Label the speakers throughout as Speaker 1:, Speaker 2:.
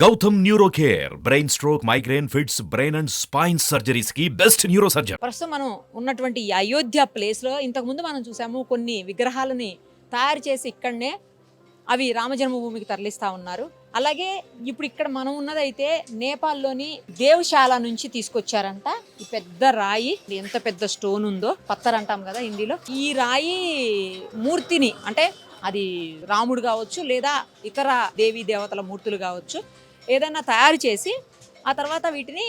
Speaker 1: Gautam neuro care brain stroke migraine fits brain and spine surgeries కి best neuro surgeon.
Speaker 2: ప్రస్తుతం మనం ఉన్నటువంటి ఈ అయోధ్య ప్లేస్లో ఇంతకుముందు మనం చూసాము కొన్ని విగ్రహాలని తయారు చేసి ఇక్కడనే అవి రామజన్మభూమికి తరలిస్తూ ఉన్నారు. అలాగే ఇప్పుడు ఇక్కడ మనం ఉన్నదైతే నేపాల్లోని దేవశాల నుంచి తీసుకొచ్చారంట. ఈ పెద్ద రాయి, ఎంత పెద్ద స్టోన్ ఉందో, పత్తర్ అంటాం కదా హిందీలో. ఈ రాయి మూర్తిని, అంటే అది రాముడు కావచ్చు లేదా ఇతర దేవీ దేవతల మూర్తులు కావచ్చు, ఏదైనా తయారు చేసి ఆ తర్వాత వీటిని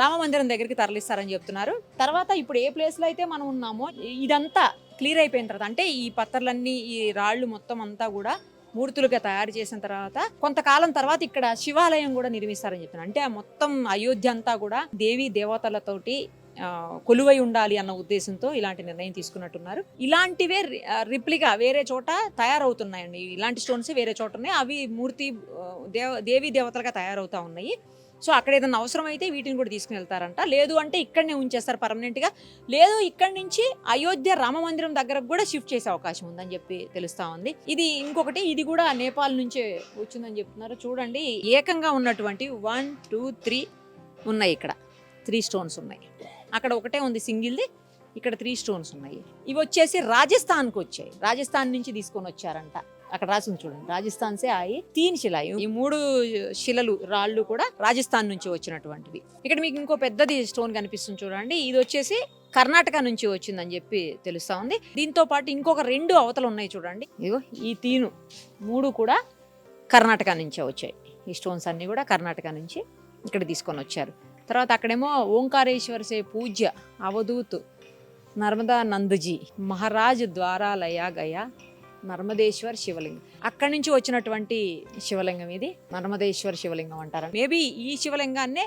Speaker 2: రామమందిరం దగ్గరికి తరలిస్తారని చెప్తున్నారు. తర్వాత ఇప్పుడు ఏ ప్లేస్లో అయితే మనం ఉన్నామో ఇదంతా క్లియర్ అయిపోయిన తర్వాత, అంటే ఈ పత్తర్లన్నీ, ఈ రాళ్ళు మొత్తం అంతా కూడా మూర్తులుగా తయారు చేసిన తర్వాత కొంతకాలం తర్వాత ఇక్కడ శివాలయం కూడా నిర్మిస్తారని చెప్తున్నారు. అంటే ఆ మొత్తం అయోధ్య అంతా కూడా దేవీ దేవతలతోటి కొలువై ఉండాలి అన్న ఉద్దేశంతో ఇలాంటి నిర్ణయం తీసుకున్నట్టున్నారు. ఇలాంటివే రిప్లికా వేరే చోట తయారవుతున్నాయండి. ఇలాంటి స్టోన్స్ వేరే చోట ఉన్నాయి, అవి మూర్తి దేవీ దేవతలుగా తయారవుతా ఉన్నాయి. సో అక్కడ ఏదైనా అవసరం అయితే వీటిని కూడా తీసుకుని వెళ్తారంట. లేదు అంటే ఇక్కడనే ఉంచేస్తారు పర్మనెంట్గా. లేదు ఇక్కడి నుంచి అయోధ్య రామ మందిరం దగ్గరకు కూడా షిఫ్ట్ చేసే అవకాశం ఉందని చెప్పి తెలుస్తా ఉంది. ఇది ఇంకొకటి, ఇది కూడా నేపాల్ నుంచే వచ్చిందని చెప్తున్నారు. చూడండి, ఏకంగా ఉన్నటువంటి 1 2 3 ఉన్నాయి. ఇక్కడ 3 స్టోన్స్ ఉన్నాయి. అక్కడ ఒకటే ఉంది సింగిల్ది, ఇక్కడ 3 స్టోన్స్ ఉన్నాయి. ఇవి వచ్చేసి రాజస్థాన్కి వచ్చాయి. రాజస్థాన్ నుంచి తీసుకొని వచ్చారంట. అక్కడ రాసింది చూడండి, రాజస్థాన్ సే ఆయి 3 శిలాయి. ఈ 3 శిలలు రాళ్ళు కూడా రాజస్థాన్ నుంచి వచ్చినటువంటివి. ఇక్కడ మీకు ఇంకో పెద్దది స్టోన్ కనిపిస్తుంది చూడండి, ఇది వచ్చేసి కర్ణాటక నుంచి వచ్చిందని చెప్పి తెలుస్తా ఉంది. దీంతో పాటు ఇంకొక 2 అవతలు ఉన్నాయి చూడండి, ఇగో ఈ 3 కూడా కర్ణాటక నుంచే వచ్చాయి. ఈ స్టోన్స్ అన్ని కూడా కర్ణాటక నుంచి ఇక్కడ తీసుకొని వచ్చారు. తర్వాత అక్కడేమో ఓంకారేశ్వర సే పూజ్య అవధూత్ నర్మదా నందజీ మహారాజ్ ద్వారా లయా గయా నర్మదేశ్వర్ శివలింగం. అక్కడి నుంచి వచ్చినటువంటి శివలింగం ఇది, నర్మదేశ్వర్ శివలింగం అంటారు. మేబీ ఈ శివలింగాన్నే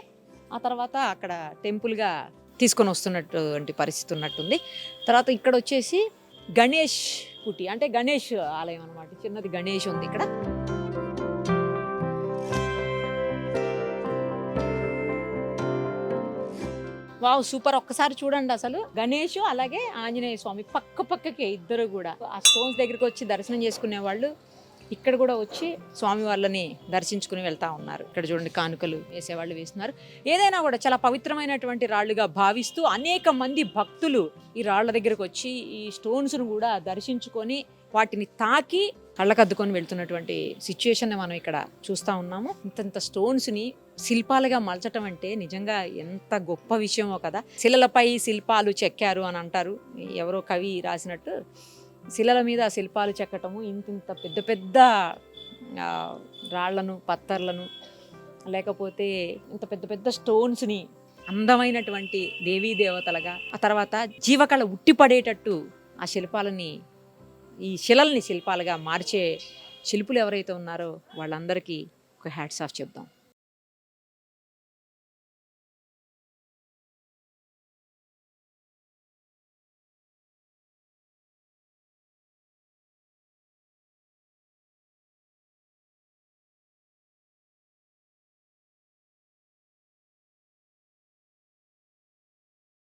Speaker 2: ఆ తర్వాత అక్కడ టెంపుల్గా తీసుకొని వస్తున్నటువంటి పరిస్థితి ఉన్నట్టుంది. తర్వాత ఇక్కడ వచ్చేసి గణేష్ కుటి, అంటే గణేష్ ఆలయం అనమాట. చిన్నది గణేష్ ఉంది ఇక్కడ. Wow, super. ఒక్కసారి చూడండి, అసలు గణేష్ అలాగే ఆంజనేయ స్వామి పక్క పక్కకే ఇద్దరు కూడా. ఆ స్టోన్స్ దగ్గరికి వచ్చి దర్శనం చేసుకునే వాళ్ళు ఇక్కడ కూడా వచ్చి స్వామి వాళ్ళని దర్శించుకుని వెళ్తా ఉన్నారు. ఇక్కడ చూడండి, కానుకలు వేసేవాళ్ళు వేస్తున్నారు. ఏదైనా కూడా చాలా పవిత్రమైనటువంటి రాళ్ళుగా భావిస్తూ అనేక మంది భక్తులు ఈ రాళ్ల దగ్గరకు వచ్చి ఈ స్టోన్స్ను కూడా దర్శించుకొని వాటిని తాకి కళ్ళకద్దుకొని వెళ్తున్నటువంటి సిచ్యుయేషన్ మనం ఇక్కడ చూస్తూ ఉన్నాము. ఇంతంత స్టోన్స్ని శిల్పాలుగా మలచటం అంటే నిజంగా ఎంత గొప్ప విషయమో కదా. శిలలపై శిల్పాలు చెక్కారు అని అంటారు, ఎవరో కవి రాసినట్టు. శిలల మీద శిల్పాలు చెక్కటము, ఇంత పెద్ద పెద్ద రాళ్లను, పత్తర్లను, లేకపోతే ఇంత పెద్ద పెద్ద స్టోన్స్ని అందమైనటువంటి దేవీ దేవతలుగా, ఆ తర్వాత జీవకళ ఉట్టిపడేటట్టు ఆ శిల్పాలని, ఈ శిలల్ని శిల్పాలుగా మార్చే శిల్పులు ఎవరైతే ఉన్నారో వాళ్ళందరికీ ఒక హ్యాట్స్ ఆఫ్ చెప్దాం.